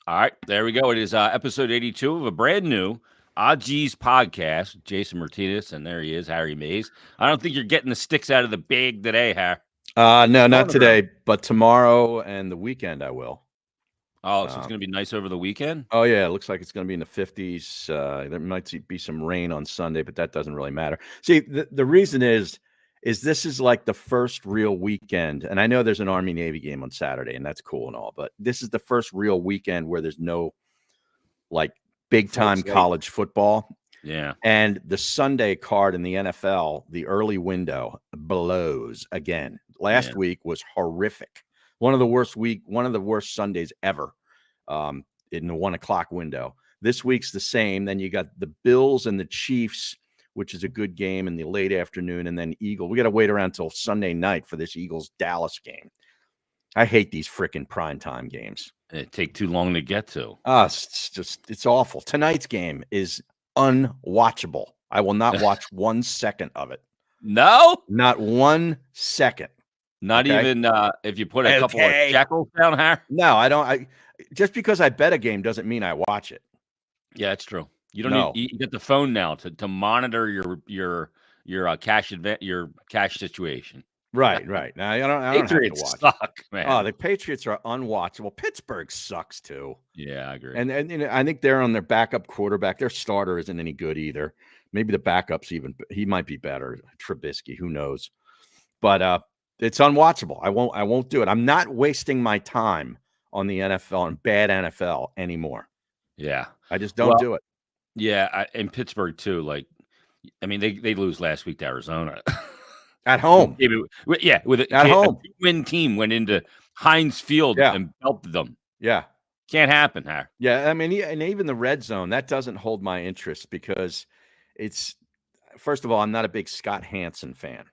All right, there we go. It is episode 82 of a brand new Odds podcast. Jason Martinez, and there he is, Harry Mays. I don't think you're getting the sticks out of the bag today, Harry. No, not today, but tomorrow and the weekend I will. Oh, so it's going to be nice over the weekend? Oh, yeah. It looks like it's going to be in the 50s. There might be some rain on Sunday, but that doesn't really matter. See, the reason is this is like the first real weekend. And I know there's an Army-Navy game on Saturday, and that's cool and all. But this is the first real weekend where there's no, like, big-time college football. Yeah. And the Sunday card in the NFL, the early window, blows again. Last week was horrific. One of the worst Sundays ever in the 1 o'clock window. This week's the same. Then you got the Bills and the Chiefs, which is a good game in the late afternoon, and then Eagle. We got to wait around till Sunday night for this Eagles-Dallas game. I hate these freaking primetime games. It take too long to get to. It's awful. Tonight's game is unwatchable. I will not watch 1 second of it. No? Not 1 second. Not even if you put a couple of shekels down, Harry? No, I don't. Just because I bet a game doesn't mean I watch it. Yeah, that's true. You don't need. You get the phone now to monitor your cash situation. Right. Now I don't have to watch. Suck, man. Oh, the Patriots are unwatchable. Pittsburgh sucks too. Yeah, I agree. And I think they're on their backup quarterback. Their starter isn't any good either. Maybe the backup's he might be better. Trubisky, who knows? But it's unwatchable. I won't do it. I'm not wasting my time on the NFL and bad NFL anymore. Yeah. I just don't do it. Yeah, in Pittsburgh too. Like, I mean, they lose last week to Arizona at home. With a two-win team went into Heinz Field and belted them. Yeah, can't happen, Harry. Yeah, I mean, and even the red zone, that doesn't hold my interest because it's, first of all, I'm not a big Scott Hansen fan.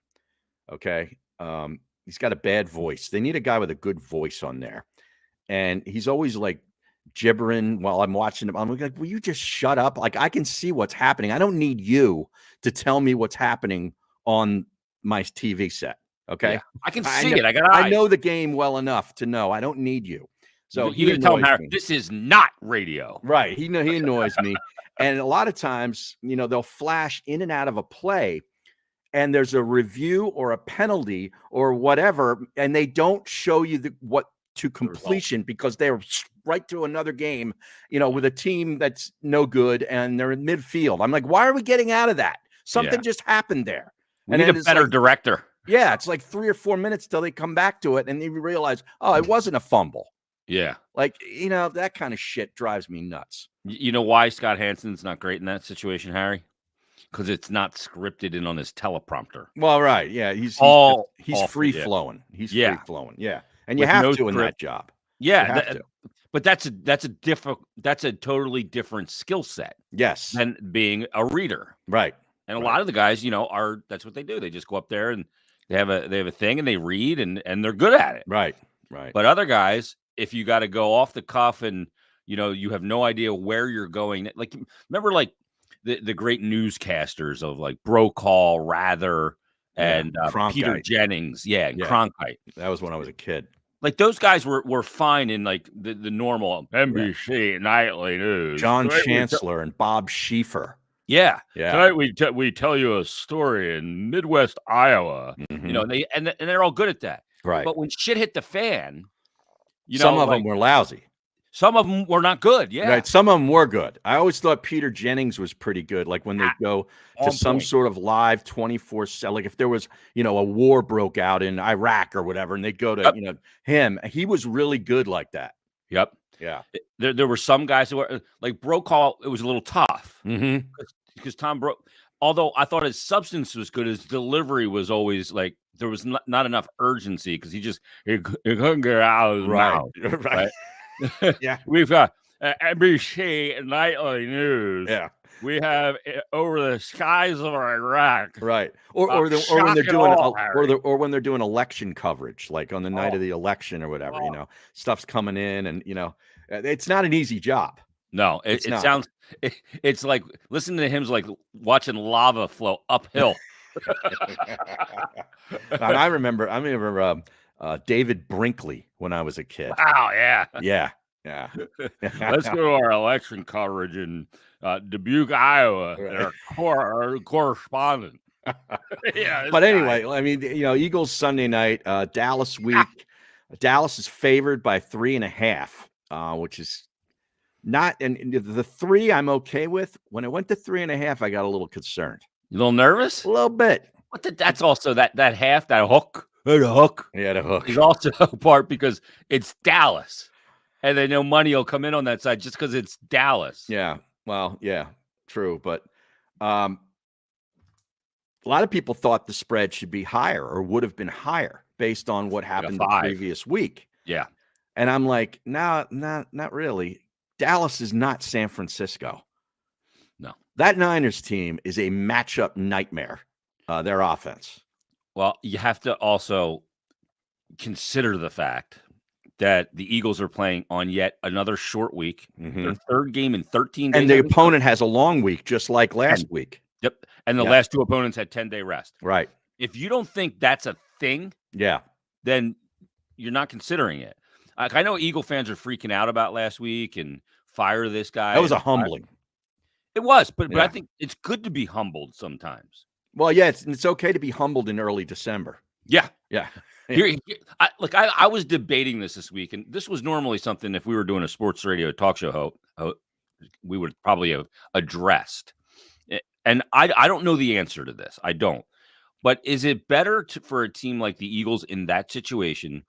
Okay, he's got a bad voice. They need a guy with a good voice on there, and he's always like gibbering while I'm watching him. I'm like, will you just shut up? Like, I can see what's happening. I don't need you to tell me what's happening on my TV set. Okay, I can see it. I know the game well enough to know. I don't need you. So you tell him, Harry, this is not radio. Right. He annoys me. And a lot of times, they'll flash in and out of a play, and there's a review or a penalty or whatever, and they don't show you what to completion because they're right to another game, with a team that's no good and they're in midfield. I'm like, why are we getting out of that? Something just happened there. We need a better director. Yeah, it's like 3 or 4 minutes till they come back to it and they realize, oh, it wasn't a fumble. Yeah. Like, that kind of shit drives me nuts. You know why Scott Hansen's not great in that situation, Harry? Because it's not scripted in on his teleprompter. Well, right. Yeah. He's free flowing. He's free flowing. Yeah. And you have to in that job. Yeah. But that's a totally different skill set. Yes. Than being a reader. Right. And a lot of the guys, that's what they do. They just go up there and they have a thing and they read and they're good at it. Right. But other guys, if you got to go off the cuff and you have no idea where you're going, like remember like the great newscasters of like Brokaw, Rather, and Peter Jennings, Cronkite. That was when I was a kid. Like those guys were fine in like the normal NBC nightly news. John Chancellor and Bob Schieffer. Yeah. Tonight we tell you a story in Midwest Iowa. Mm-hmm. They're all good at that. Right. But when shit hit the fan, some of them were lousy. Some of them were not good. Yeah. Right. Some of them were good. I always thought Peter Jennings was pretty good. Like when they go to some sort of live 24/7, like if there was, a war broke out in Iraq or whatever, and they go to, him, he was really good like that. Yep. Yeah. There were some guys who were like Brokaw. It was a little tough because Tom Brokaw, although I thought his substance was good, his delivery was always like there was not enough urgency because he couldn't get out of his mouth. Right. Yeah. We've got NBC nightly news. Yeah. We have over the skies of Iraq. Right. Or when they're doing election coverage, like on the night of the election or whatever, stuff's coming in and it's not an easy job. No, it sounds it's like listening to him's like watching lava flow uphill. And I remember David Brinkley when I was a kid. Wow, yeah. Yeah. Yeah. Let's go to our election coverage in Dubuque, Iowa, and our correspondent. Yeah, But anyway, I mean, Eagles Sunday night, Dallas week. Dallas is favored by 3.5, which is not. And the 3 I'm okay with. When it went to 3.5, I got a little concerned. You a little nervous? A little bit. But that's also that half, that hook. The hook. Yeah, the hook is also part because it's Dallas. And they know money will come in on that side just because it's Dallas. Yeah. Well, yeah, true. But a lot of people thought the spread should be higher or would have been higher based on what happened the previous week. Yeah. And I'm like, no, not really. Dallas is not San Francisco. No. That Niners team is a matchup nightmare, their offense. Well, you have to also consider the fact that the Eagles are playing on yet another short week, their third game in 13 days. And the opponent has a long week, just like last week. Yep. And the last 2 opponents had 10-day rest. Right. If you don't think that's a thing, then you're not considering it. Like, I know Eagle fans are freaking out about last week and fire this guy. That was a humbling. It was, but I think it's good to be humbled sometimes. Well, yeah, it's okay to be humbled in early December. Yeah. Yeah. I was debating this week, and this was normally something if we were doing a sports radio talk show, we would probably have addressed. And I don't know the answer to this. I don't. But is it better for a team like the Eagles in that situation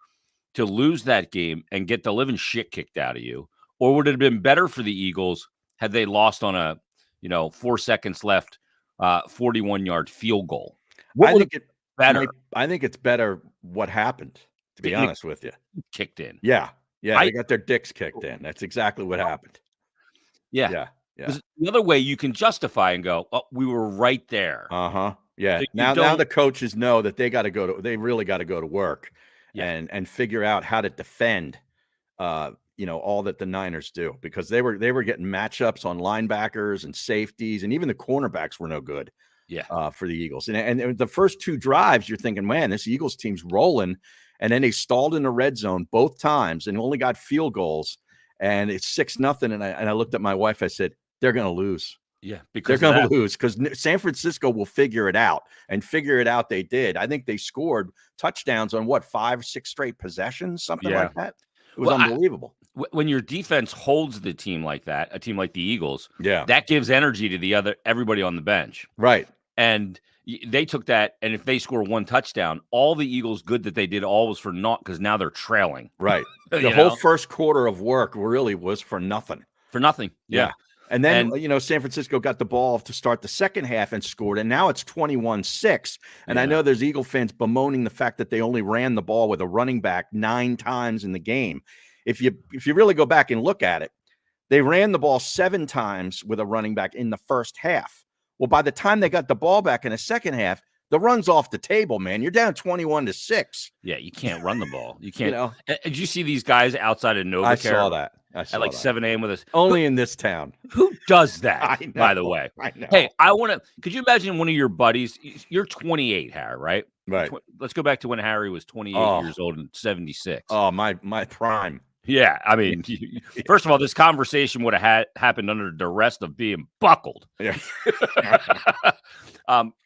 to lose that game and get the living shit kicked out of you? Or would it have been better for the Eagles had they lost on a, 4 seconds left, 41-yard field goal? I think it's better. I think it's better what happened, to be honest with you. Kicked in. Yeah. Yeah. They got their dicks kicked in. That's exactly what happened. Yeah. The other way you can justify and go, oh, we were right there. Yeah. So now the coaches know that they really got to go to work and figure out how to defend, all that the Niners do, because they were getting matchups on linebackers and safeties, and even the cornerbacks were no good. For the Eagles. And the first 2 drives, you're thinking, man, this Eagles team's rolling. And then they stalled in the red zone both times and only got field goals. And it's 6-0. And I looked at my wife. I said, they're going to lose. Yeah, because they're going to lose because San Francisco will figure it out, and figure it out. They did. I think they scored touchdowns on 5-6 straight possessions, something like that. It was unbelievable. When your defense holds the team like that, a team like the Eagles, that gives energy to everybody on the bench. Right. And they took that, and if they score 1 touchdown, all the Eagles good that they did all was for naught because now they're trailing. Right. The whole first quarter of work really was for nothing. For nothing. Yeah. And then, San Francisco got the ball to start the second half and scored, and now it's 21-6. And I know there's Eagle fans bemoaning the fact that they only ran the ball with a running back 9 times in the game. If you really go back and look at it, they ran the ball 7 times with a running back in the first half. Well, by the time they got the ball back in the second half, the run's off the table, man. You're down 21-6. Yeah, you can't run the ball. You can't. Did you see these guys outside of Novacare? I saw that. At like 7 a.m. with us. Only in this town. Who does that, I know, by the way? I know. Hey, could you imagine one of your buddies? You're 28, Harry, right? Right. Let's go back to when Harry was 28 years old and 76. Oh, my prime. Yeah, I mean, first of all, this conversation would have happened under duress of being buckled. Yeah.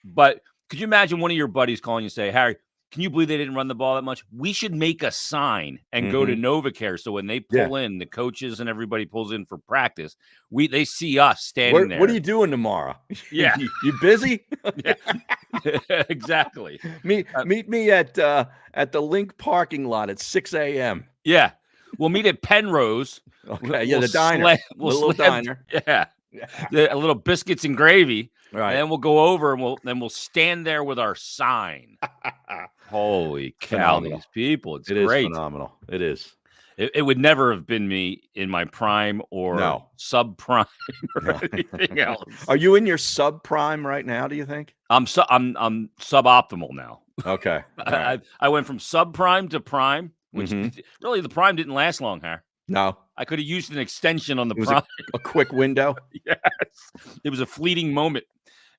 But could you imagine one of your buddies calling you and say, Harry, can you believe they didn't run the ball that much? We should make a sign and go to Novacare so when they pull in, the coaches and everybody pulls in for practice, they see us standing there. What are you doing tomorrow? Yeah. You busy? Yeah. Exactly. Meet me at the Link parking lot at 6 a.m. Yeah. We'll meet at Penrose. Okay. The diner. Little diner. Yeah. A little biscuits and gravy. Right. And then we'll go over and we'll stand there with our sign. Holy cow, these people. It's great. It is phenomenal. It is. It would never have been me in my prime or subprime or anything else. Are you in your subprime right now, do you think? I'm suboptimal now. Okay. Right. I went from subprime to prime, which really the prime didn't last long, Harry. No. I could have used an extension on the prime. A quick window. Yes. It was a fleeting moment.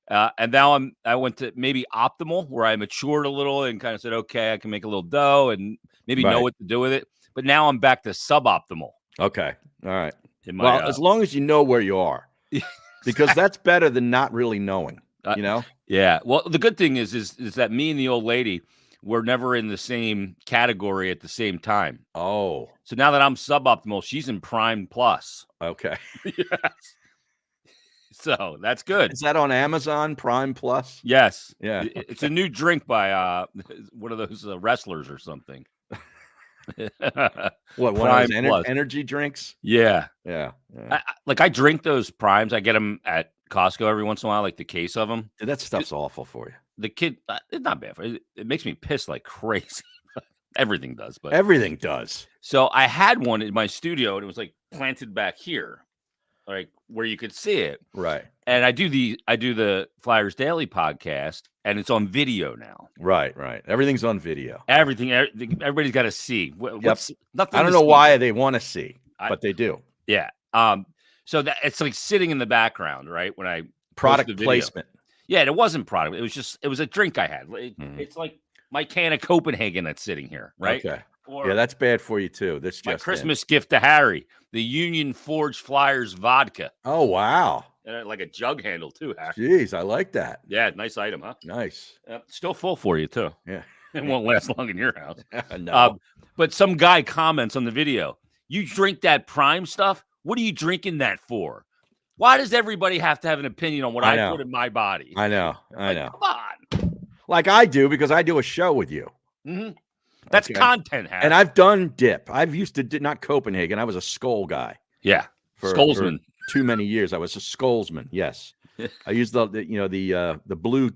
And now I went to maybe optimal, where I matured a little and kind of said, okay, I can make a little dough and maybe know what to do with it. But now I'm back to suboptimal. Okay. All right. In my, Well, as long as you know where you are, because that's better than not really knowing. Uh, You know. yeah. Well, the good thing is that me and the old lady were never in the same category at the same time. Oh. So now that I'm suboptimal, she's in Prime Plus. Okay. Yes. So that's good. Is that on Amazon Prime Plus? Yes. Yeah. It's a new drink by one of those wrestlers or something. What, one of Prime those Plus. energy drinks? Yeah. Yeah. Yeah. I drink those Primes. I get them at Costco every once in a while, like the case of them. Dude, that stuff's awful for you. The kid, it's not bad for it. It makes me piss like crazy. Everything does, but Everything does. so I had one in my studio, and it was like planted back here, like where you could see it. Right. And I do the Flyers Daily podcast, and it's on video now. Right. Right. Everything's on video. Everybody's got to see. What's nothing? I don't to know see. why they want to see, but they do. Yeah. So that it's like sitting in the background, right? When I Product post the video. placement. Yeah, it wasn't product. It was a drink I had. Mhm. It's like my can of Copenhagen that's sitting here, right? Okay. Or Yeah, that's bad for you too. This my just in. Christmas gift to Harry, the Union Forge Flyers vodka. Oh wow. And like a jug handle too, Harry. Jeez, I like that. Yeah, nice item, huh? Nice. Still full for you too. Yeah. It won't last long in your house. No. But some guy comments on the video, you drink that Prime stuff? What are you drinking that for? Why does everybody have to have an opinion on what I put in my body? I know. I know. Come on. Like I do, because I do a show with you. Mm-hmm. That's Okay. content, Harry. And I've done dip. I've used to not Copenhagen. I was a Skull guy. Yeah. For Skolsman. too many years. I was a Skolsman. Yes. I used the blue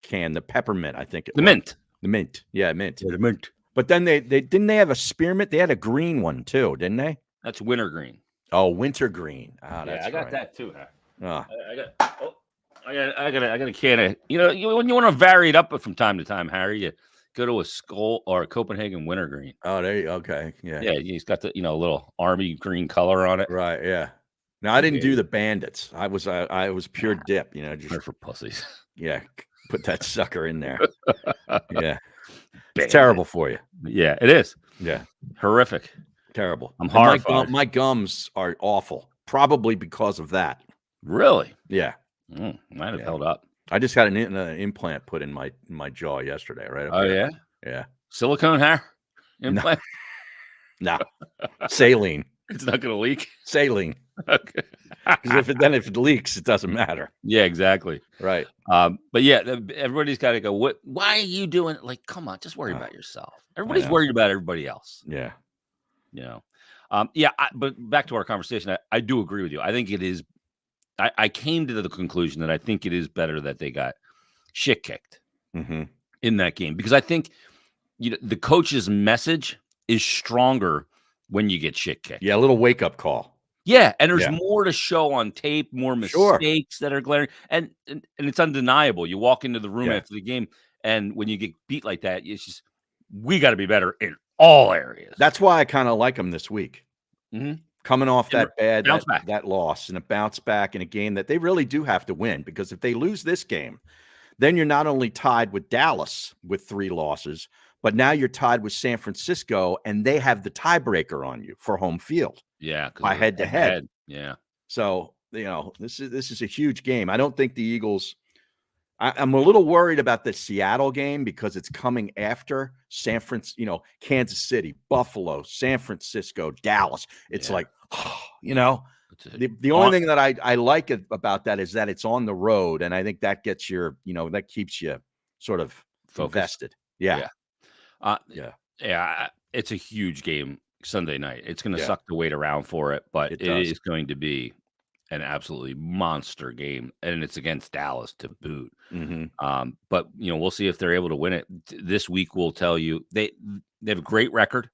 can, the peppermint, I think. Mint. The mint. Yeah, mint. Yeah, the mint. But then they didn't they have a spearmint? They had a green one too, didn't they? That's wintergreen. Oh, wintergreen. Yeah, That's I got right. that too, Harry. Oh. I got a can of, when you want to vary it up from time to time, Harry, you go to a Skull or a Copenhagen wintergreen. Oh, there you okay. Yeah. Yeah, he's got the little army green color on it. Right, yeah. Now I didn't do the bandits. I was pure dip, They're just for pussies. yeah, put that sucker in there. Yeah. Bandit. It's terrible for you. Yeah, it is. Yeah. Horrific. Terrible. I'm And my horrified. my gums are awful, probably because of that. Really? Yeah. Might have Yeah. held up. I just had an implant put in my jaw yesterday, right? up Oh, here. yeah? Yeah. Silicone hair implant? No. Saline. It's not going to leak? Saline. Okay. Because if it leaks, it doesn't matter. Yeah, exactly. Right. But yeah, everybody's got to go, why are you doing it? Like, come on, just worry about yourself. Everybody's know. worried about everybody else. Yeah. But back to our conversation, I do agree with you. I think it is. I came to the conclusion that I think it is better that they got shit kicked Mm-hmm. in that game, because I think the coach's message is stronger when you get shit kicked. Yeah, a little wake up call. Yeah, and there's Yeah. more to show on tape, more Sure. mistakes that are glaring, and it's undeniable. You walk into the room Yeah. after the game, and when you get beat like that, it's just, we got to be better in all areas. That's why I kind of like them this week. Mhm. Coming off And that bounce back. that loss and a bounce back in a game that they really do have to win, because if they lose this game, then you're not only tied with Dallas with 3 losses, but now you're tied with San Francisco, and they have the tiebreaker on you for home field. Yeah, 'cause By of head-to-head. Yeah, So, this is a huge game. I don't think the Eagles. I'm a little worried about the Seattle game, because it's coming after San Francisco, Kansas City, Buffalo, San Francisco, Dallas. It's Yeah. like, It's a- the only thing that I like about that is that it's on the road, and I think that gets that keeps you sort of Focused. invested. Yeah. Yeah, it's a huge game Sunday night. It's going to Yeah. suck to wait around for it, but It it does. is going to be an absolutely monster game, and it's against Dallas to boot. Mm-hmm. But we'll see if they're able to win it. This week will tell you. They have a great record,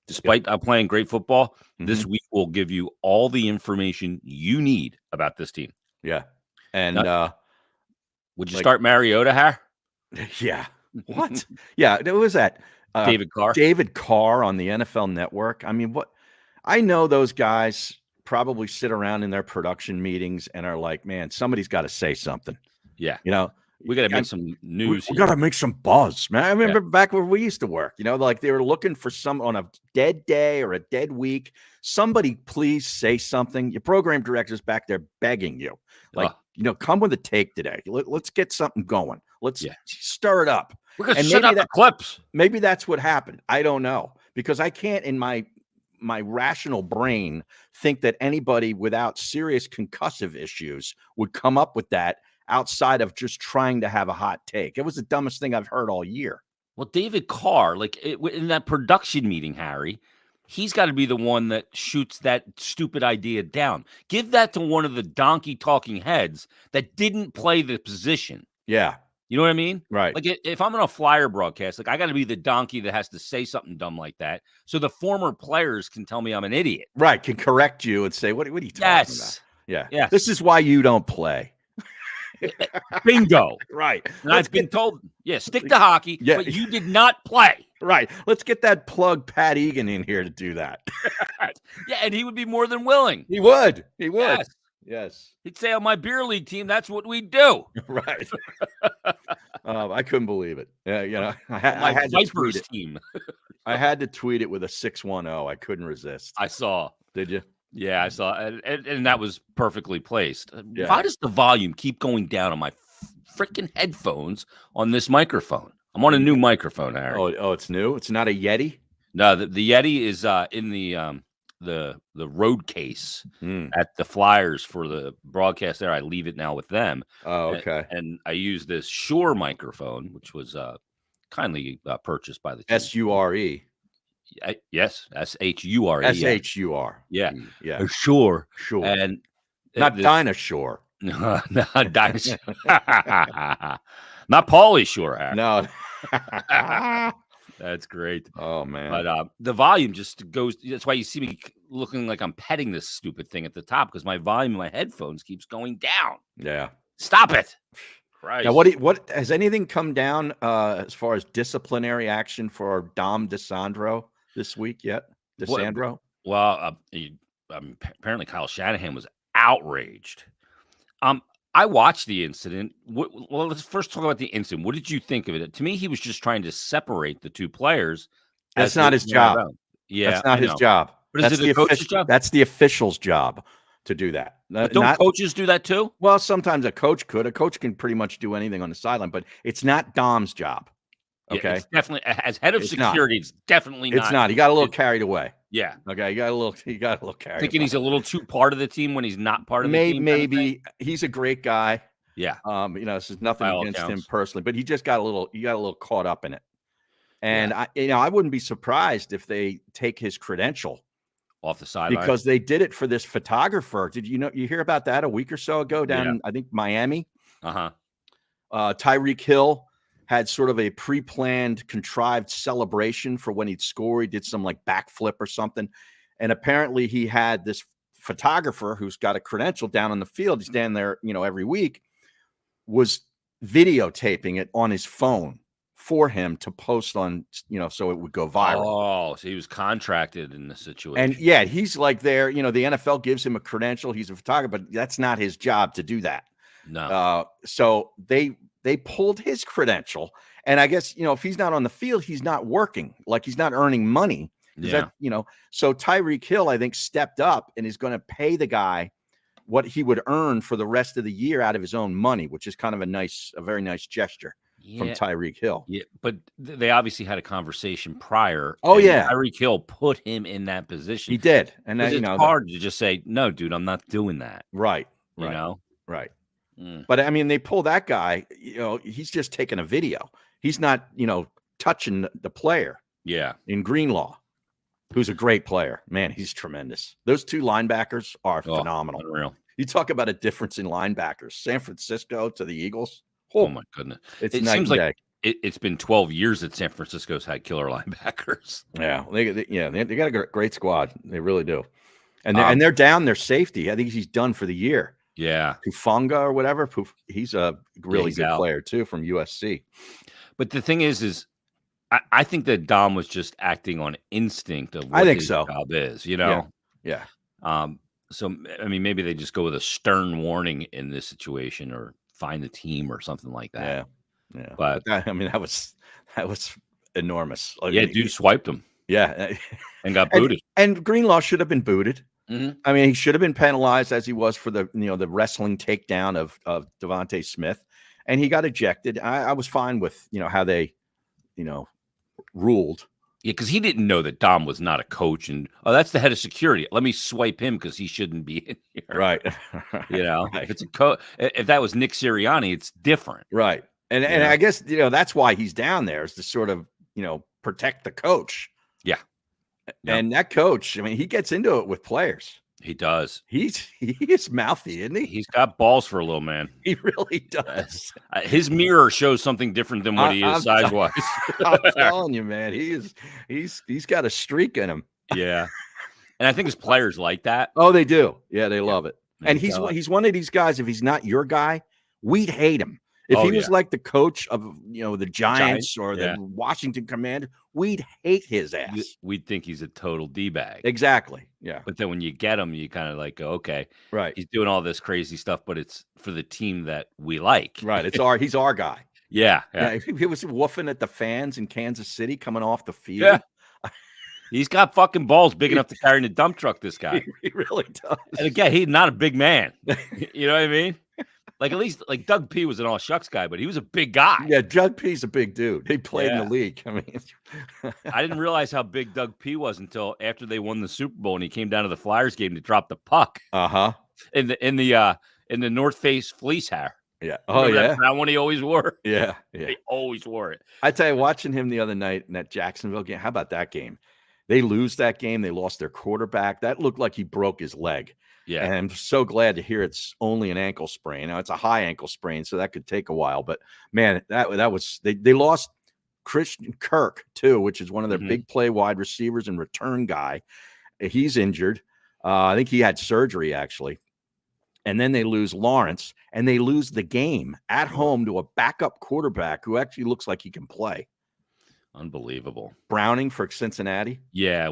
despite playing great football. This week will give you all the information you need about this team. Yeah. And Would you start Mariota, Har? yeah. What? Yeah. What was that? David Carr? David Carr on the NFL Network. I mean, what? I know those guys probably sit around in their production meetings and are like, man, somebody's got to say something. Yeah. We got to I- make some news we here. got to make some buzz, man. I remember back where we used to work, like they were looking for some on a dead day or a dead week. Somebody please say something. Your program director's back there begging you, like, come with a take today. Let's get something going. Let's stir it up. We're going to And send out the clips. Maybe that's what happened. I don't know, because I can't in my rational brain think that anybody without serious concussive issues would come up with that outside of just trying to have a hot take. It was the dumbest thing I've heard all year. Well, David Carr, in that production meeting, Harry, he's got to be the one that shoots that stupid idea down. Give that to one of the donkey talking heads that didn't play the position. Yeah. You know what I mean? Right. Like if I'm on a Flyer broadcast, I got to be the donkey that has to say something dumb like that, so the former players can tell me I'm an idiot. Right. Can correct you and say, what are you talking about? Yeah. Yes. This is why you don't play. Bingo. Right. And I've been told, stick to hockey, but you did not play. Right. Let's get that plug Pat Egan in here to do that. Yeah, and he would be more than willing. He would. He would. Yes. He'd say on my beer league team, that's what we do. Right. I couldn't believe it. Yeah, I had to tweet it. Team. I had to tweet it with a 610. I couldn't resist. I saw. Did you? Yeah, I saw, and that was perfectly placed. Yeah. Why does the volume keep going down on my freaking headphones on this microphone? I'm on a new microphone, Harry. Oh, it's new. It's not a Yeti. No, the Yeti is in the road case at the Flyers for the broadcast there. I leave it now with them. Oh, okay. And I use this Shure microphone, which was kindly purchased by the team. S-U-R-E. Yes, S-H-U-R-E. S-H-U-R. Yeah. Yeah. Sure. And not dinosaur. No, not dinosaur. Not Pauly Shore. Harry. No. That's great. Oh, man. But the volume just goes. That's why you see me looking like I'm petting this stupid thing at the top, because my volume in my headphones keeps going down. Yeah. Stop it. Christ. Now, what has anything come down as far as disciplinary action for Dom DeSandro this week yet? DeSandro? Well, apparently Kyle Shanahan was outraged. I watched the incident. Well, let's first talk about the incident. What did you think of it? To me, he was just trying to separate the two players. That's not his job. Yeah, that's not his job. But is it the coach's job? That's the official's job to do that. But don't coaches do that too? Well, sometimes a coach could. A coach can pretty much do anything on the sideline, but it's not Dom's job. Okay, it's definitely as head of security. It's definitely not. It's not. He got a little carried away. Yeah. Okay. He got a little carried. Thinking away. He's a little too part of the team when he's not part of the team. Maybe he's a great guy. Yeah. This is nothing against him personally, but he just got a little caught up in it. And I wouldn't be surprised if they take his credential off the sideline, because they did it for this photographer. Did you hear about that a week or so ago down I think Miami? Tyreek Hill had sort of a pre-planned, contrived celebration for when he'd score. He did some like backflip or something. And apparently he had this photographer who's got a credential down on the field. He's down there, every week, was videotaping it on his phone for him to post on, so it would go viral. Oh, so he was contracted in the situation. And yeah, he's like there, the NFL gives him a credential. He's a photographer, but that's not his job to do that. No. So they pulled his credential, and I guess if he's not on the field, he's not working, like he's not earning money. Yeah. So Tyreek Hill, I think, stepped up and is going to pay the guy what he would earn for the rest of the year out of his own money, which is kind of a very nice gesture from Tyreek Hill. Yeah, but they obviously had a conversation prior. Oh yeah, Tyreek Hill put him in that position. He did, and it's hard to just say, "No, dude, I'm not doing that." Right. Right. But I mean, they pull that guy. He's just taking a video. He's not, touching the player. Yeah. In Greenlaw, who's a great player. Man, he's tremendous. Those two linebackers are phenomenal. Unreal. You talk about a difference in linebackers. San Francisco to the Eagles. Oh my goodness. It seems like it's been 12 years that San Francisco's had killer linebackers. Yeah. They got a great squad. They really do. And they're down their safety. I think he's done for the year. Yeah. Hufanga or whatever. He's a really good player too from USC. But the thing is I think that Dom was just acting on instinct of what his job is, Yeah. So, I mean, maybe they just go with a stern warning in this situation, or find the team or something like that. Yeah. But I mean, that was enormous. I yeah, mean, dude swiped him yeah. and got booted. And Greenlaw should have been booted. Mhm. I mean, he should have been penalized as he was for the the wrestling takedown of Devontae Smith, and he got ejected. I was fine with how they ruled. Yeah, because he didn't know that Dom was not a coach, and that's the head of security. Let me swipe him because he shouldn't be in here. Right. If it's a if that was Nick Sirianni, it's different. Right. And I guess that's why he's down there, is to sort of protect the coach. Yeah. And that coach, I mean, he gets into it with players. He does. He is mouthy, isn't he? He's got balls for a little man. He really does. His mirror shows something different than what he is size wise. I'm telling you, man, he's got a streak in him. Yeah, and I think his players like that. Oh, they do. Yeah, they love it. And He's he's one of these guys. If he's not your guy, we'd hate him. If he was like the coach of the Giants or the Washington Commanders, we'd hate his ass. We'd think he's a total D-bag. Exactly. Yeah. But then when you get him, you kind of like go, okay, right. He's doing all this crazy stuff, but it's for the team that we like. Right. He's our guy. Yeah. He was woofing at the fans in Kansas City coming off the field. Yeah. He's got fucking balls big enough to carry in a dump truck, this guy. He really does. And again, he's not a big man. You know what I mean? Like, at least, like, Doug P was an all shucks guy, but he was a big guy. Yeah, Doug P's a big dude. He played in the league. I mean, I didn't realize how big Doug P was until after they won the Super Bowl and he came down to the Flyers game to drop the puck. In the North Face fleece hair. Yeah. Oh, yeah. That one he always wore. Yeah. He always wore it. I tell you, watching him the other night in that Jacksonville game, how about that game? They lose that game. They lost their quarterback. That looked like he broke his leg. Yeah. And I'm so glad to hear it's only an ankle sprain. Now, it's a high ankle sprain, so that could take a while. But, man, that was – they lost Christian Kirk, too, which is one of their big play wide receivers and return guy. He's injured. I think he had surgery, actually. And then they lose Lawrence, and they lose the game at home to a backup quarterback who actually looks like he can play. Unbelievable. Browning for Cincinnati. Yeah,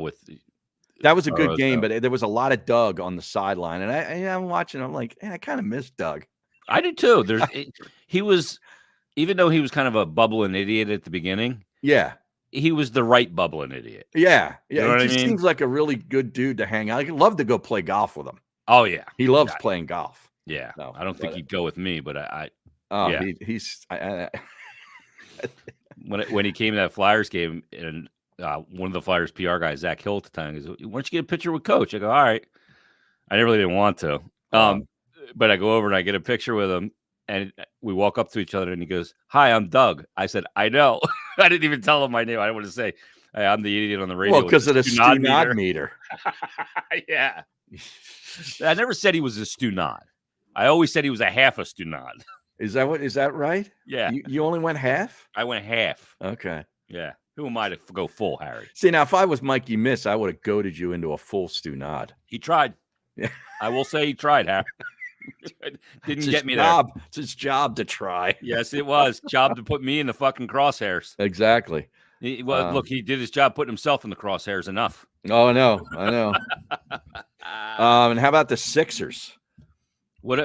that was a good game, but there was a lot of Doug on the sideline, and I'm watching. I'm like, I kind of miss Doug. I do too. He was, even though he was kind of a bubbling idiot at the beginning. Yeah, he was the right bubbling idiot. Yeah. You know he just seems like a really good dude to hang out. I'd love to go play golf with him. Oh yeah, he loves playing golf. Yeah, no, I don't think he'd go with me, but he's. When he came to that Flyers game, and one of the Flyers PR guys, Zach Hill at the time, goes, "Why don't you get a picture with Coach?" I go, "All right." I really didn't want to, but I go over and I get a picture with him, and we walk up to each other, and he goes, "Hi, I'm Doug." I said, "I know." I didn't even tell him my name. I didn't want to say, "Hey, I'm the idiot on the radio." Well, because of the Stu Nod meter. Yeah. I never said he was a Stu Nod. I always said he was a half a Stu Nod. Is that right? Yeah. You only went half? I went half. Okay. Yeah. Who am I to go full, Harry? See, now if I was Mikey Miss, I would have goaded you into a full Stu Nod. He tried. Yeah. I will say he tried, Harry. Didn't get me there. It's his job to try. Yes, it was. Job to put me in the fucking crosshairs. Exactly. Look, he did his job putting himself in the crosshairs enough. Oh, I know. And how about the Sixers? What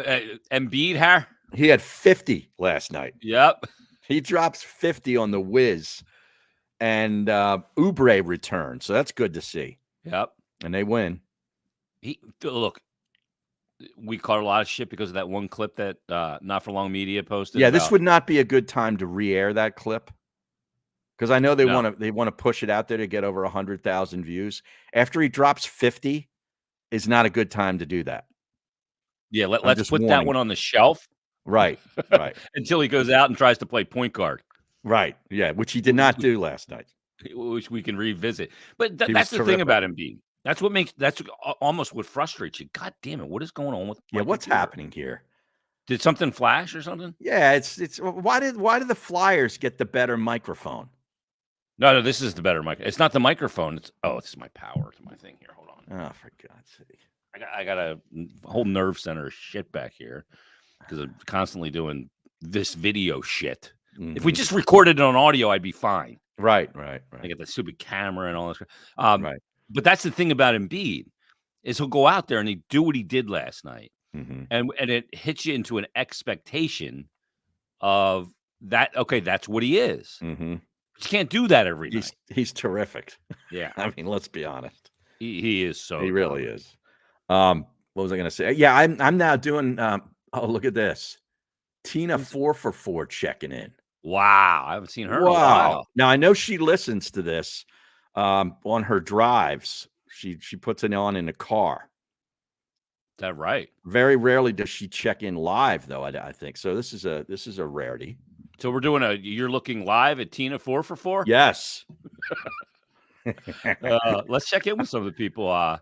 Embiid, Harry? He had 50 last night. Yep. He drops 50 on the Wiz, and Oubre returned, so that's good to see. Yep. And they win. Look, we caught a lot of shit because of that one clip that Not For Long Media posted. Yeah, this would not be a good time to re-air that clip, because I know they want to push it out there to get over 100,000 views. After he drops 50, is not a good time to do that. Yeah, let's put that one on the shelf. Right. Until he goes out and tries to play point guard. Right. Yeah, which he did not do last night. Which we can revisit. But that's the thing about Embiid. That's almost what frustrates you. God damn it! What is going on with? What's happening here? Did something flash or something? Yeah, it's why did the Flyers get the better microphone? No, this is the better mic. It's not the microphone. This is my power to my thing here. Hold on. Oh, for God's sake! I got a whole nerve center of shit back here because I'm constantly doing this video shit. Mm-hmm. If we just recorded it on audio, I'd be fine. Right. I got the stupid camera and all this. Right. But that's the thing about Embiid is he'll go out there and he do what he did last night. and it hits you into an expectation of that. Okay, that's what he is. You can't do that every night. He's terrific. Yeah, I mean, let's be honest. he is so. He really is. What was I going to say? Yeah, I'm now doing. Oh, look at this. Tina 4 for 4 checking in. Wow, I haven't seen her in a while. Now I know she listens to this on her drives. She puts it on in the car. Is that right? Very rarely does she check in live, though. I think so. This is a rarity. So we're doing you're looking live at Tina 4 for 4. Yes. Let's check in with some of the people.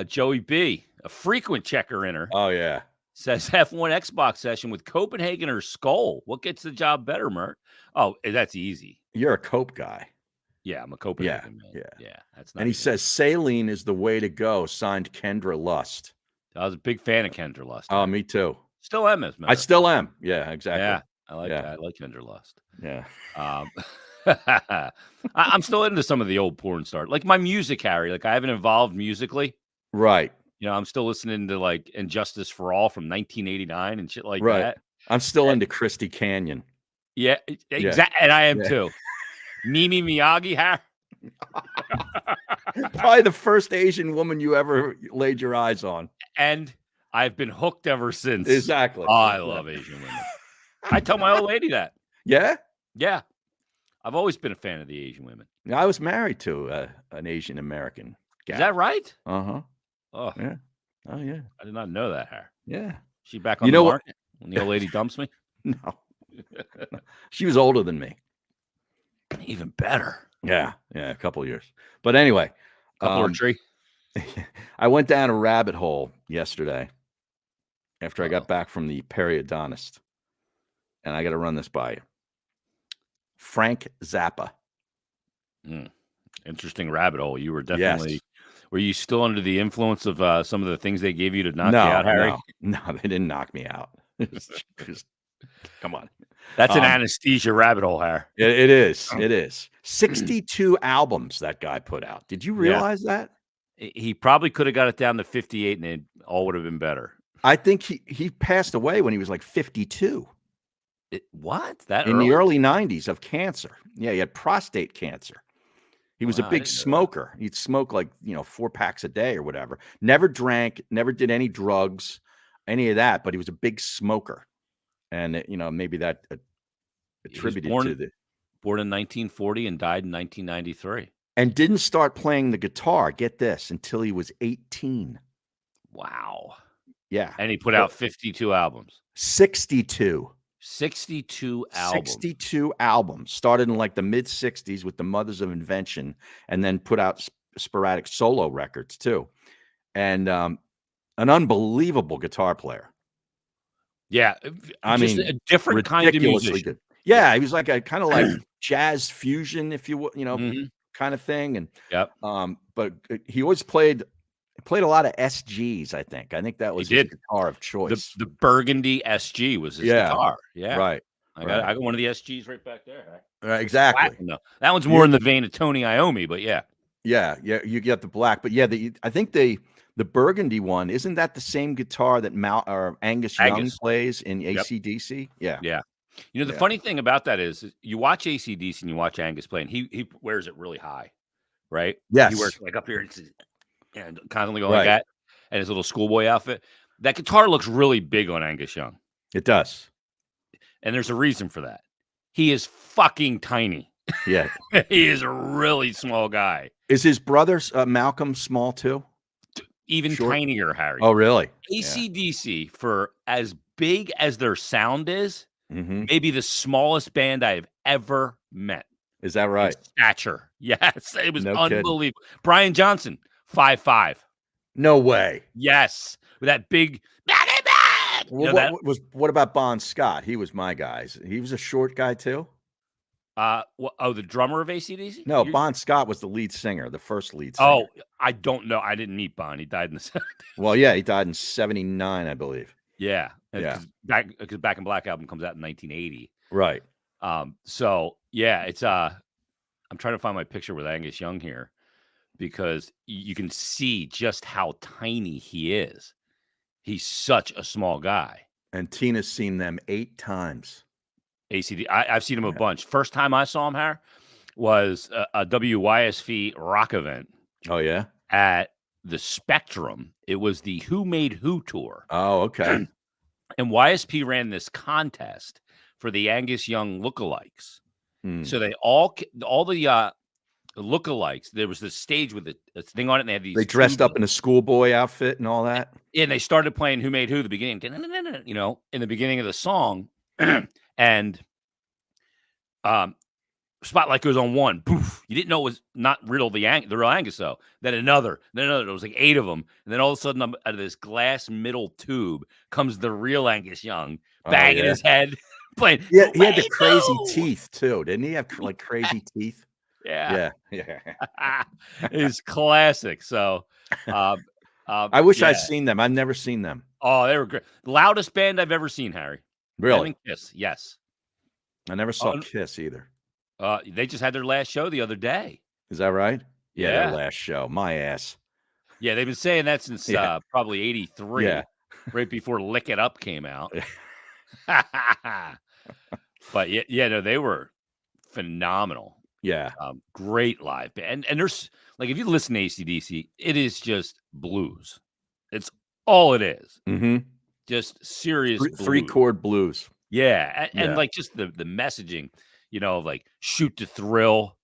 Joey B, a frequent checker inner. Oh yeah. Says F1 Xbox session with Copenhagen or Skull. What gets the job better, Mert? Oh, that's easy. You're a Cope guy. Yeah, I'm a Copenhagen man. Yeah, that's not. And he says saline is the way to go. Signed Kendra Lust. I was a big fan of Kendra Lust. Oh, me too. Still am, as I still am. Yeah, exactly. Yeah, I like Kendra Lust. Yeah. I'm still into some of the old porn stars. Like my music, Harry. Like I haven't evolved musically. Right. You know, I'm still listening to like Injustice for All from 1989 and shit like that. I'm still into Christy Canyon. Yeah, exactly. And I am too. Mimi Miyagi, Harry. Probably the first Asian woman you ever laid your eyes on. And I've been hooked ever since. Exactly. Oh, I love Asian women. I tell my old lady that. Yeah? Yeah. I've always been a fan of the Asian women. I was married to an Asian American guy. Is that right? Uh-huh. Oh. Yeah. Oh, yeah. I did not know that, Harry. Yeah. She back on the market when the old lady dumps me? No. She was older than me. Even better. Yeah. Yeah, a couple of years. But anyway. Couple of tree. I went down a rabbit hole yesterday after I got back from the periodontist. And I got to run this by you. Frank Zappa. Interesting rabbit hole. You were definitely... Yes. Were you still under the influence of some of the things they gave you to knock you out, Harry? No, they didn't knock me out. Just, come on. That's an anesthesia rabbit hole, Harry. It is. It is. 62 albums that guy put out. Did you realize that? He probably could have got it down to 58 and it all would have been better. I think he passed away when he was like 52. What? That in the early 90s of cancer. Yeah, he had prostate cancer. He was a big smoker. He'd smoke like, 4 packs a day or whatever. Never drank, never did any drugs, any of that, but he was a big smoker. And, maybe that attributed to the... Born in 1940 and died in 1993. And didn't start playing the guitar, get this, until he was 18. Wow. Yeah. And he put out 52 albums. 62. 62 albums. 62 albums. Started in like the mid-60s with the Mothers of Invention and then put out sporadic solo records too. And an unbelievable guitar player. Yeah. I mean, a different kind of musician. Good. Yeah, he was like a kind of like jazz fusion, if you will, kind of thing. And but he always played a lot of SGs, I think. I think that was his guitar of choice. The Burgundy SG was his guitar. Yeah. Right. I got one of the SGs right back there. Right, exactly. No, that one's more in the vein of Tony Iommi, but yeah. Yeah, you get the black. But yeah, I think the Burgundy one, isn't that the same guitar that Angus Young plays in AC/DC? Yeah. Yeah. The funny thing about that is you watch AC/DC and you watch Angus play, and he wears it really high, right? Yes. He wears like up here and constantly going like that, and his little schoolboy outfit. That guitar looks really big on Angus Young. It does. And there's a reason for that. He is fucking tiny. Yeah. He is a really small guy. Is his brother Malcolm small too? Even tinier, Harry. Oh, really? AC/DC, for as big as their sound is, maybe the smallest band I've ever met. Is that right? Stature. Yes. It was unbelievable. Brian Johnson, 5'5". No way. Yes. With that big... What about Bon Scott? He was my guy. He was a short guy too? The drummer of AC/DC? No, Bon Scott was the lead singer, the first lead singer. Oh, I don't know. I didn't meet Bon. He died in the 70s. Well, yeah, he died in 79, I believe. Yeah. Because Back in Black album comes out in 1980. Right. So yeah, it's I'm trying to find my picture with Angus Young here because you can see just how tiny he is. He's such a small guy. And Tina's seen them 8 times. ACD. I've seen him a bunch. First time I saw him, Harry, was a WYSV rock event. Oh, yeah? At the Spectrum. It was the Who Made Who tour. Oh, okay. And YSP ran this contest for the Angus Young lookalikes. So they all the lookalikes, there was this stage with a thing on it, and they had these. They dressed up in a schoolboy outfit and all that. And they started playing Who Made Who at the beginning, you know, in the beginning of the song. And spotlight goes on one. Poof. You didn't know it was not Riddle, the real Angus, though. Then another. There was like 8 of them. And then all of a sudden, out of this glass middle tube comes the real Angus Young, banging his head, playing. Yeah, he had the crazy teeth, too. Didn't he have, like, crazy teeth? Yeah. Yeah. It's classic. So, I wish I'd seen them. I've never seen them. Oh, they were great. Loudest band I've ever seen, Harry. Really? Kiss. Yes. I never saw Kiss either. They just had their last show the other day. Is that right? Yeah. Their last show. My ass. Yeah, they've been saying that since probably 83. Yeah. Right before Lick It Up came out. But no, they were phenomenal. Yeah. Great live band. And there's, like, if you listen to AC/DC, it is just blues. It's all it is. Mm-hmm. Just serious blues. 3-chord blues. Yeah. And like just the messaging, you know, like shoot to thrill,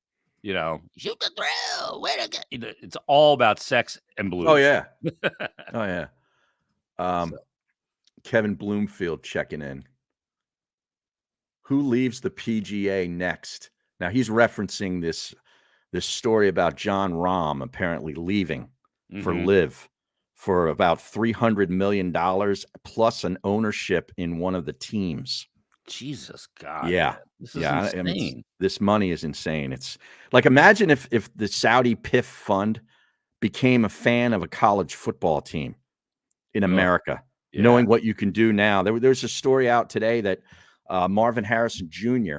you know, shoot the thrill. Where to get? It's all about sex and blues. Oh, yeah. Oh, yeah. Kevin Bloomfield checking in. Who leaves the PGA next? Now, he's referencing this story about John Rahm apparently leaving for LIV for about $300 million plus an ownership in one of the teams. Jesus God. Yeah. Man. This is insane. I mean, this money is insane. It's like, imagine if the Saudi PIF fund became a fan of a college football team in America, knowing what you can do now. There's a story out today that Marvin Harrison Jr.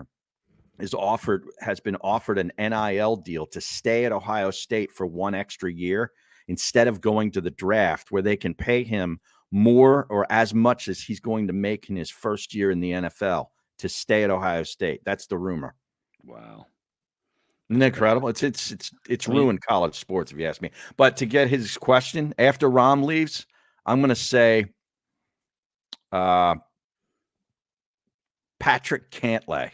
has been offered an NIL deal to stay at Ohio State for 1 extra year instead of going to the draft, where they can pay him more or as much as he's going to make in his first year in the NFL to stay at Ohio State. That's the rumor. Wow. Isn't that incredible? It's ruined college sports, if you ask me. But to get his question, after Rahm leaves, I'm going to say Patrick Cantlay.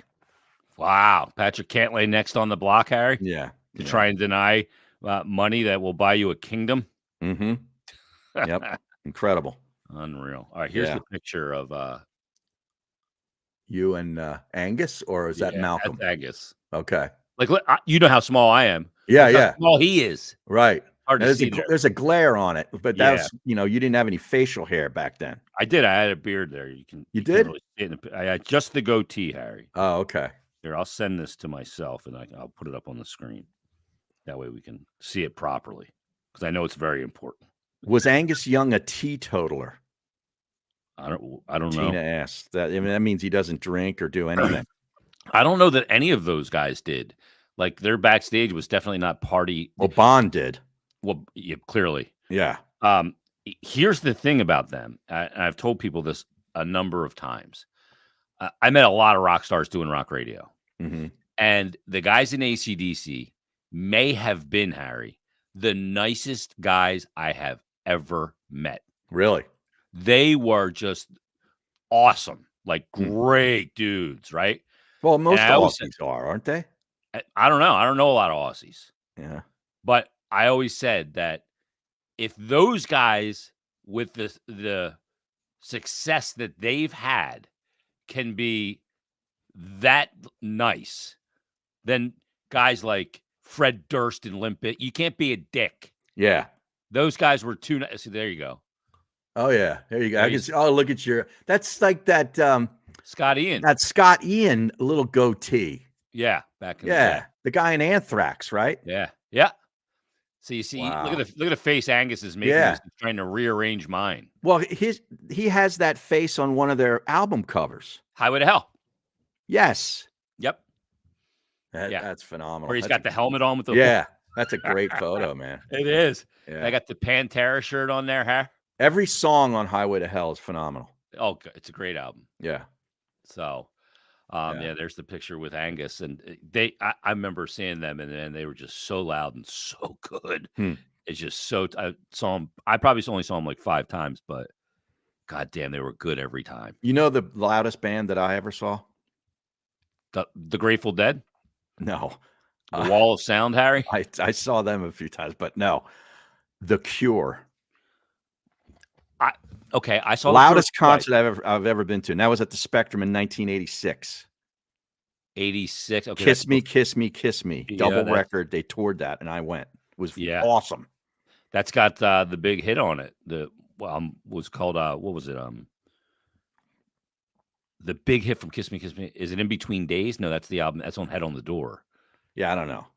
Wow. Patrick Cantlay next on the block, Harry? Yeah. To try and deny money that will buy you a kingdom? Mm-hmm. Yep. Incredible. Unreal. All right, here's the picture of you and Angus, or is that Malcolm? That's Angus. Okay. Like, you know how small I am. Yeah, How small he is. Right. Hard to see there's a glare on it, but that's, you didn't have any facial hair back then. I did. I had a beard there. You did? Really see it I had just the goatee, Harry. Oh, okay. Here, I'll send this to myself, and I'll put it up on the screen. That way we can see it properly, because I know it's very important. Was Angus Young a teetotaler? I don't know. Tina asked that. I mean, that means he doesn't drink or do anything. I don't know that any of those guys did. Like, their backstage was definitely not party. Well, Bond did. Well, clearly. Yeah. Here's the thing about them. I've told people this a number of times. I met a lot of rock stars doing rock radio. Mm-hmm. And the guys in AC/DC may have been, Harry, the nicest guys I have ever met. Really? They were just awesome. Like, great dudes, right? Well, most Aussies are, aren't they? I don't know. I don't know a lot of Aussies. Yeah. But I always said that if those guys with the success that they've had can be that nice, then guys like Fred Durst and Limp Bizkit, you can't be a dick. Yeah. Those guys were too nice. So there you go. Oh, yeah. There you go. I can see, look at that's like that Scott Ian. That Scott Ian little goatee. Yeah, back in the day. The guy in Anthrax, right? Yeah. Yeah. So you see, look at the face Angus is making. He's trying to rearrange mine. Well, he has that face on one of their album covers. Highway to Hell. Yes. Yep. That's phenomenal. Where he's got the helmet on with the that's a great photo, man. It is. Yeah. I got the Pantera shirt on there, huh? Every song on Highway to Hell is phenomenal. Oh, it's a great album. Yeah. So, Yeah. yeah, there's the picture with Angus, and I remember seeing them, and then they were just so loud and so good. Hmm. It's just so. I saw them. I probably only saw them like 5 times, but god damn, they were good every time. You know the loudest band that I ever saw? The Grateful Dead, No. the Wall of Sound, Harry. I saw them a few times, but no. The Cure. Okay, I saw Loudest the Cure twice. concert I've ever been to, and that was at the Spectrum in 1986. 86. Okay, Kiss Me, Kiss Me, Kiss Me. Yeah, Double that's record. They toured that, and I went. It was Yeah. awesome. That's got the big hit on it. Was called what was it? The big hit from Kiss Me, Kiss Me. Is it In Between Days? No, that's the album. That's on Head on the Door. Yeah, I don't know.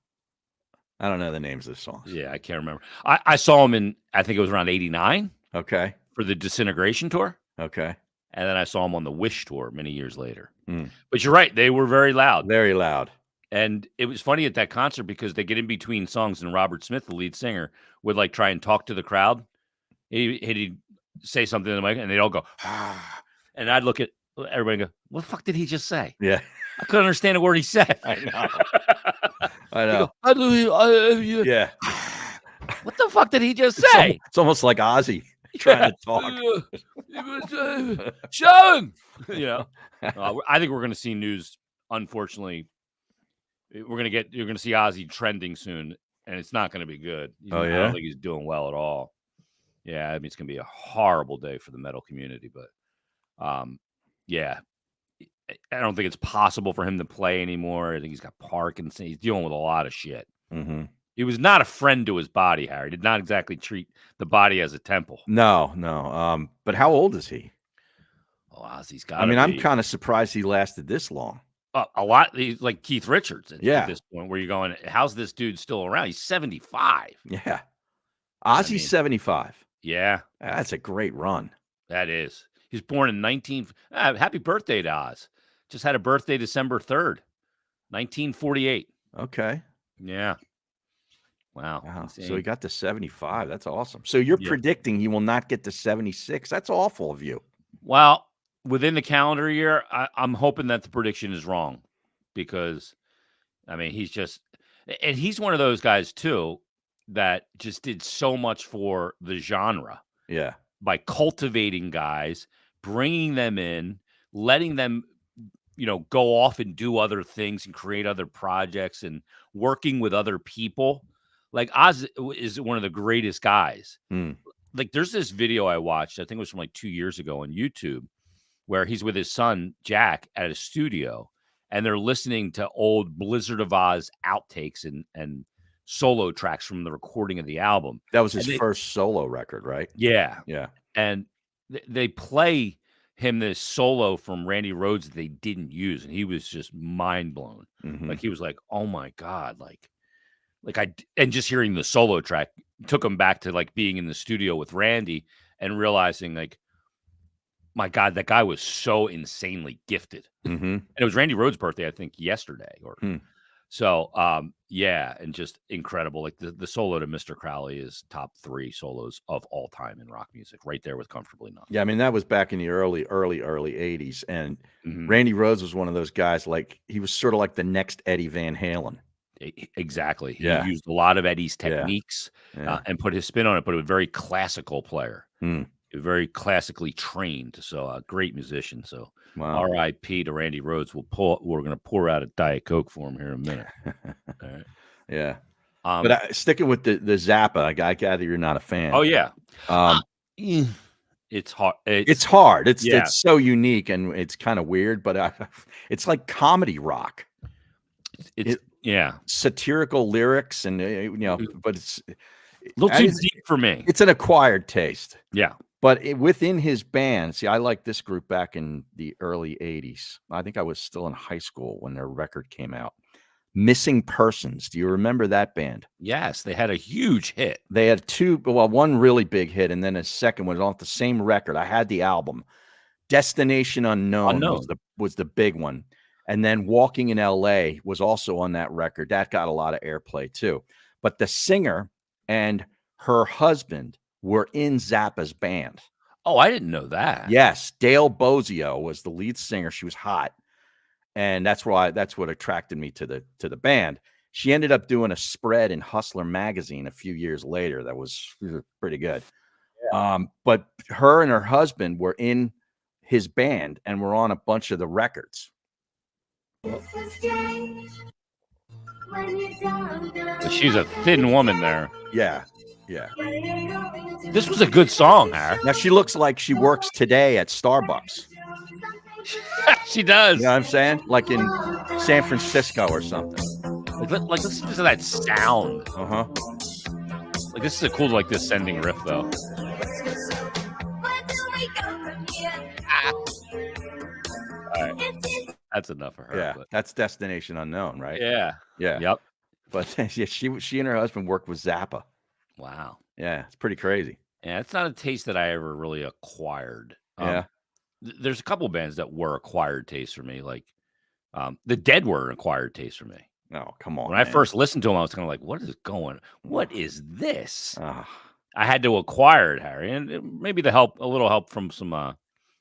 I don't know the names of the songs. Yeah, I can't remember. I saw him in, I think it was around 89 Okay. for the Disintegration tour. Okay. And then I saw him on the Wish tour many years later. Mm. But you're right. They were very loud. Very loud. And it was funny at that concert because they get in between songs, and Robert Smith, the lead singer, would like try and talk to the crowd. He'd say something in the mic, and they'd all go, ah. And I'd look at everybody and go, what the fuck did he just say? Yeah. I couldn't understand a word he said. I know. I know. Yeah. What the fuck did he just say? It's almost like Ozzy trying to talk. Sean! You know, I think we're going to see news. Unfortunately, you're going to see Ozzy trending soon, and it's not going to be good. Oh, I yeah? don't think he's doing well at all. Yeah, I mean, it's going to be a horrible day for the metal community, but yeah, I don't think it's possible for him to play anymore. I think he's got Parkinson's. He's dealing with a lot of shit. Mm-hmm. He was not a friend to his body, Harry. Did not exactly treat the body as a temple. No. But how old is he? Oh, Ozzy's got. I mean, I'm kind of surprised he lasted this long. A lot. He's like Keith Richards at this point, where you're going, how's this dude still around? He's 75. Yeah. Ozzy's 75. Yeah. That's a great run. That is. He was born in happy birthday to Oz. Just had a birthday December 3rd, 1948. Okay. Yeah. Wow. So he got to 75. That's awesome. So you're predicting he will not get to 76. That's awful of you. Well, within the calendar year, I'm hoping that the prediction is wrong, because, I mean, he's one of those guys too that just did so much for the genre. Yeah. By cultivating guys, bringing them in, letting them, go off and do other things and create other projects and working with other people. Like, Oz is one of the greatest guys. Mm. Like, there's this video I watched, I think it was from like 2 years ago on YouTube, where he's with his son, Jack, at a studio, and they're listening to old Blizzard of Oz outtakes and solo tracks from the recording of the album. That was his first solo record, right? Yeah. Yeah. And they play him this solo from Randy Rhoads that they didn't use, and he was just mind blown. Mm-hmm. Like, he was like, oh my God, and just hearing the solo track took him back to like being in the studio with Randy and realizing, like, my God, that guy was so insanely gifted. Mm-hmm. And it was Randy Rhoads' birthday, I think, yesterday. So, yeah, and just incredible. Like, the solo to Mr. Crowley is top 3 solos of all time in rock music, right there with Comfortably Numb. Yeah, I mean, that was back in the early 80s. And Randy Rhoads was one of those guys, like, he was sort of like the next Eddie Van Halen. Exactly. He Yeah. used a lot of Eddie's techniques and put his spin on it, but it was a very classical player. Very classically trained. So a great musician. So R.I.P. to Randy Rhoads. We're going to pour out a Diet Coke for him here in a minute. All right. Yeah. But sticking with the Zappa, I gather you're not a fan. Oh, yeah. It's hard. It's hard. It's so unique, and it's kind of weird, but it's like comedy rock. It's satirical lyrics, and but it's a little too deep for me. It's an acquired taste. Yeah. But within his band, see, I like this group back in the early 80s. I think I was still in high school when their record came out. Missing Persons. Do you remember that band? Yes, they had a huge hit. They had one really big hit, and then a second one off the same record. I had the album. Destination Unknown. Was the big one. And then Walking in LA was also on that record. That got a lot of airplay too. But the singer and her husband were in Zappa's band. Oh, I didn't know that. Yes, Dale Bozio was the lead singer. She was hot, and that's what attracted me to the band. She ended up doing a spread in Hustler magazine a few years later. That was pretty good. But her and her husband were in his band and were on a bunch of the records. She's a thin woman there. Yeah, yeah. This was a good song, Harry. Now she looks like she works today at Starbucks. She does. You know what I'm saying? Like in San Francisco or something. Like listen to that sound. Uh-huh. Like this is a cool like descending riff though. All right. That's enough of her. Yeah, but. that's Destination Unknown, right? Yeah. Yeah. Yep. But yeah, she and her husband worked with Zappa. Wow. Yeah, it's pretty crazy. Yeah, it's not a taste that I ever really acquired. Yeah. There's a couple bands that were acquired tastes for me. Like the Dead were an acquired taste for me. Oh, come on. When I first listened to them, I was kind of like, what is this? Oh. I had to acquire it, Harry, and maybe a little help from some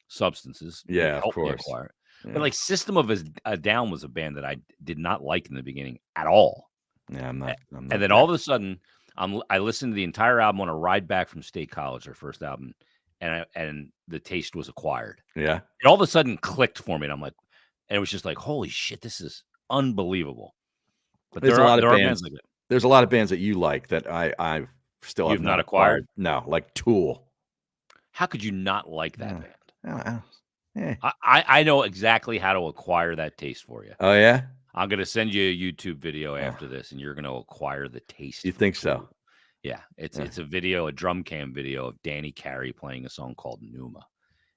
substances. Yeah, of helped me course. acquire it. Yeah. But like System of a Down was a band that I did not like in the beginning at all. Yeah, I'm not and then all of a sudden, I listened to the entire album on a ride back from State College, their first album, and the taste was acquired. Yeah. It all of a sudden clicked for me, and I'm like, and it was just like, holy shit, this is unbelievable. But there's a lot of bands like it. There's a lot of bands that you like that I still have not acquired. No, like Tool. How could you not like that band? Yeah. I know exactly how to acquire that taste for you. Oh yeah. I'm gonna send you a YouTube video after this, and you're gonna acquire the taste. You think so? Yeah, it's a video, a drum cam video of Danny Carey playing a song called Numa,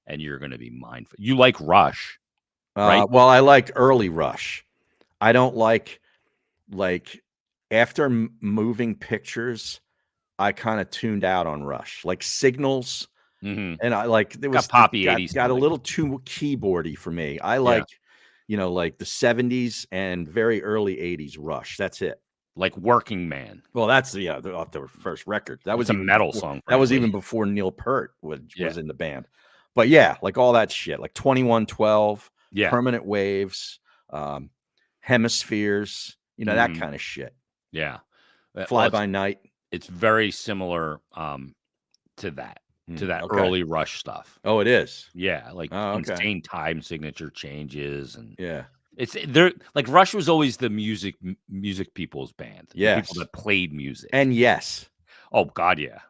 and you're gonna be mindful. You like Rush, right? Well, I like early Rush. I don't like after Moving Pictures. I kind of tuned out on Rush, like Signals, and I like there was poppy 80s. Got a little too keyboardy for me. I like. Like the 70s and very early 80s Rush. That's it. Like Working Man. Well, that's off their first record. That was a metal song. That was even before Neil Peart was in the band. But yeah, like all that shit, like 2112, Permanent Waves, Hemispheres, that kind of shit. Yeah. Fly By Night. It's very similar to that. To that early Rush stuff. Oh, it is. Yeah, like insane time signature changes and it's like Rush was always the music people's band. Yeah, people that played music. And yes, oh God, yeah,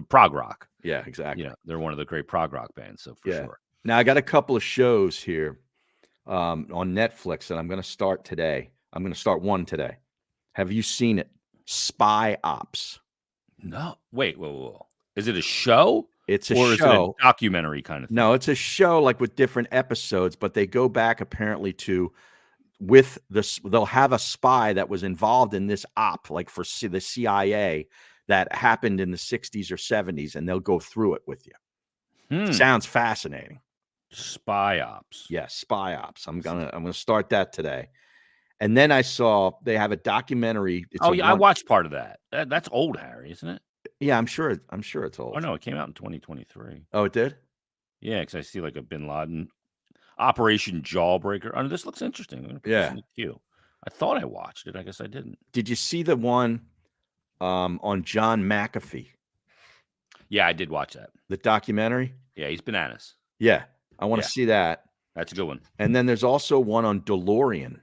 prog rock. Yeah, exactly. They're one of the great prog rock bands. So for sure. Now I got a couple of shows here on Netflix that I'm going to start today. I'm going to start one today. Have you seen it? Spy Ops. No, wait, whoa. Is it a show? It's a show. Is it a documentary kind of thing? No, it's a show like with different episodes, but they go back apparently to with this. They'll have a spy that was involved in this op, like for the CIA, that happened in the 60s or 70s, and they'll go through it with you. Sounds fascinating. Spy Ops. Yes, Spy Ops. I'm gonna start that today. And then I saw they have a documentary. I watched part of that. That's old, Harry, isn't it? Yeah, I'm sure it's old. Oh no, it came out in 2023. Oh, it did? Yeah, because I see like a Bin Laden Operation Jawbreaker. Oh, this looks interesting. I'm gonna put this in the queue. I thought I watched it. I guess I didn't. Did you see the one on John McAfee? Yeah, I did watch that. The documentary? Yeah, he's bananas. Yeah, I want to see that. That's a good one. And then there's also one on DeLorean.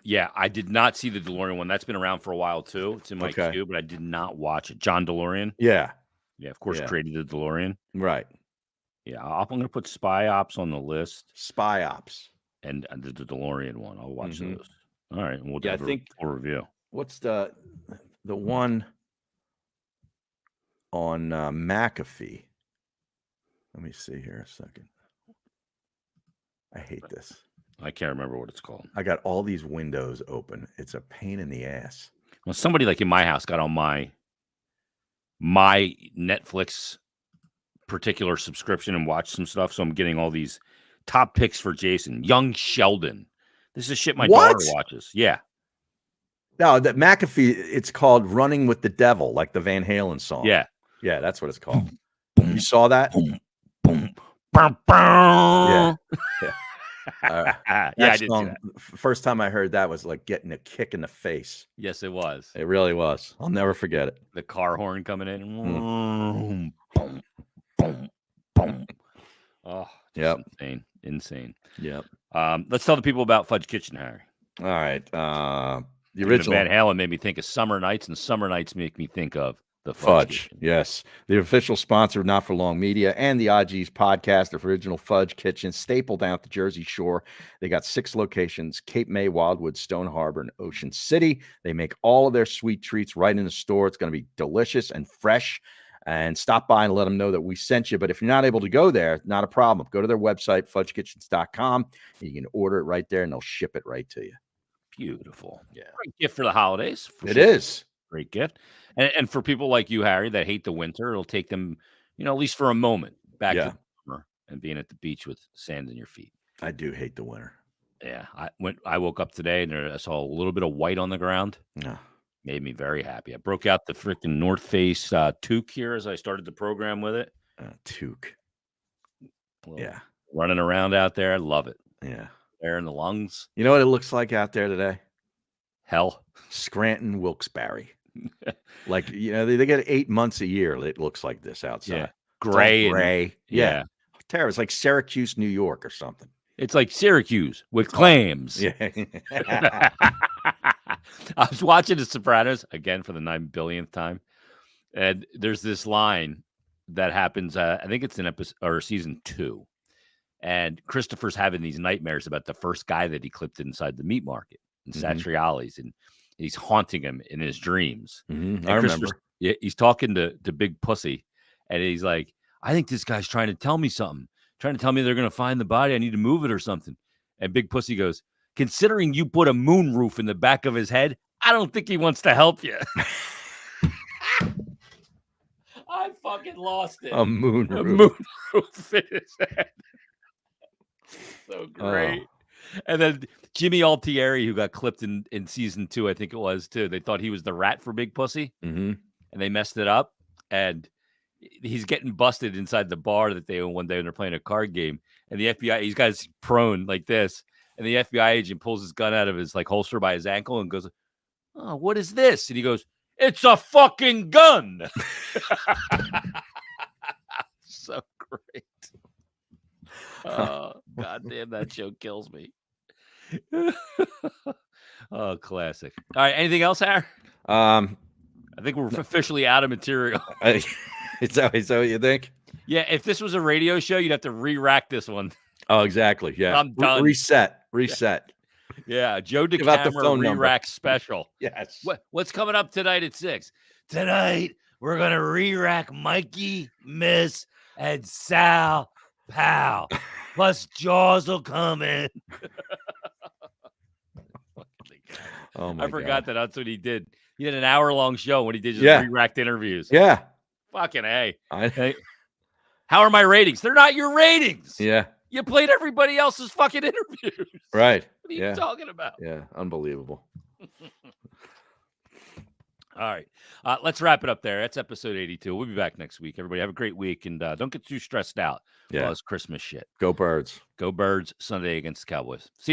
Yeah, I did not see the DeLorean one. That's been around for a while too. It's in my queue, but I did not watch it. John DeLorean. Yeah, of course, created the DeLorean. Right. Yeah, I'm going to put Spy Ops on the list. Spy Ops and the DeLorean one. I'll watch those. All right, we'll do a full review. What's the one on McAfee? Let me see here a second. I hate this. I can't remember what it's called. I got all these windows open. It's a pain in the ass. Well, somebody like in my house got on my Netflix particular subscription and watched some stuff. So I'm getting all these top picks for Jason. Young Sheldon. This is shit my daughter watches. Yeah. No, that McAfee, it's called Running with the Devil, like the Van Halen song. Yeah. Yeah, that's what it's called. Boom, You saw that? boom, boom, boom, boom. Yeah. Yeah, I That did see song, that. first time I heard that was like getting a kick in the face. Yes, it was. It really was. I'll never forget it. The car horn coming in. Mm. Boom, boom, boom. Oh, Yep. Insane. Yep. Let's tell the people about Fudge Kitchen, Harry. All right. The Even original Van Halen made me think of summer nights, and summer nights make me think of the Fudge. Kitchen. Yes. The official sponsor of Not For Long Media and the IG's podcast, the original Fudge Kitchen, staple down at the Jersey Shore. They got 6 locations: Cape May, Wildwood, Stone Harbor, and Ocean City. They make all of their sweet treats right in the store. It's going to be delicious and fresh. And stop by and let them know that we sent you. But if you're not able to go there, not a problem. Go to their website, fudgekitchens.com. You can order it right there, and they'll ship it right to you. Beautiful. Yeah. Great gift for the holidays. It is. Great gift. And for people like you, Harry, that hate the winter, it'll take them, at least for a moment back to the summer and being at the beach with sand in your feet. I do hate the winter. Yeah. I woke up today and I saw a little bit of white on the ground. Yeah. Made me very happy. I broke out the freaking North Face toque here as I started the program with it. Toque. Yeah. Running around out there. I love it. Yeah. Air in the lungs. You know what it looks like out there today? Hell. Scranton, Wilkes-Barre. Like, they get 8 months a year. It looks like this outside. Yeah. Gray. Gray. Yeah. Terrible. It's like Syracuse, New York or something. It's like Syracuse with clams. Yeah. I was watching The Sopranos again for the 9 billionth time. And there's this line that happens. I think it's in episode or season 2. And Christopher's having these nightmares about the first guy that he clipped inside the meat market in Satriali's, and he's haunting him in his dreams. I remember. Yeah, he's talking to Big Pussy, and he's like, I think this guy's trying to tell me something, trying to tell me they're going to find the body. I need to move it or something. And Big Pussy goes, considering you put a moon roof in the back of his head, I don't think he wants to help you. I fucking lost it. A moon roof. A moon roof in his head. So great. And then Jimmy Altieri, who got clipped in season 2, I think it was too. They thought he was the rat for Big Pussy, and they messed it up. And he's getting busted inside the bar that they own one day when they're playing a card game. And the FBI, he's got his prone like this, and the FBI agent pulls his gun out of his holster by his ankle and goes, "Oh, what is this?" And he goes, "It's a fucking gun." So great. Oh, goddamn, that show kills me. Oh, classic. All right, anything else, Harry? I think we're officially out of material. Is that what you think? Yeah, if this was a radio show, you'd have to re-rack this one. Oh, exactly. Yeah. I'm done. Reset. Yeah, Joe Give out the DeCamera phone number. re-rack special. Yes. What's coming up tonight at 6? Tonight, we're going to re-rack Mikey, Miss, and Sal Pow. Plus, Jaws will come in. Oh my I forgot that that's what he did. He did an hour-long show when he did just re-racked interviews. Yeah. Fucking A. Hey, how are my ratings? They're not your ratings. Yeah. You played everybody else's fucking interviews. Right. What are you talking about? Yeah. Unbelievable. All right. Let's wrap it up there. That's episode 82. We'll be back next week. Everybody have a great week, and don't get too stressed out. Yeah. All this Christmas shit. Go Birds. Go Birds Sunday against the Cowboys. See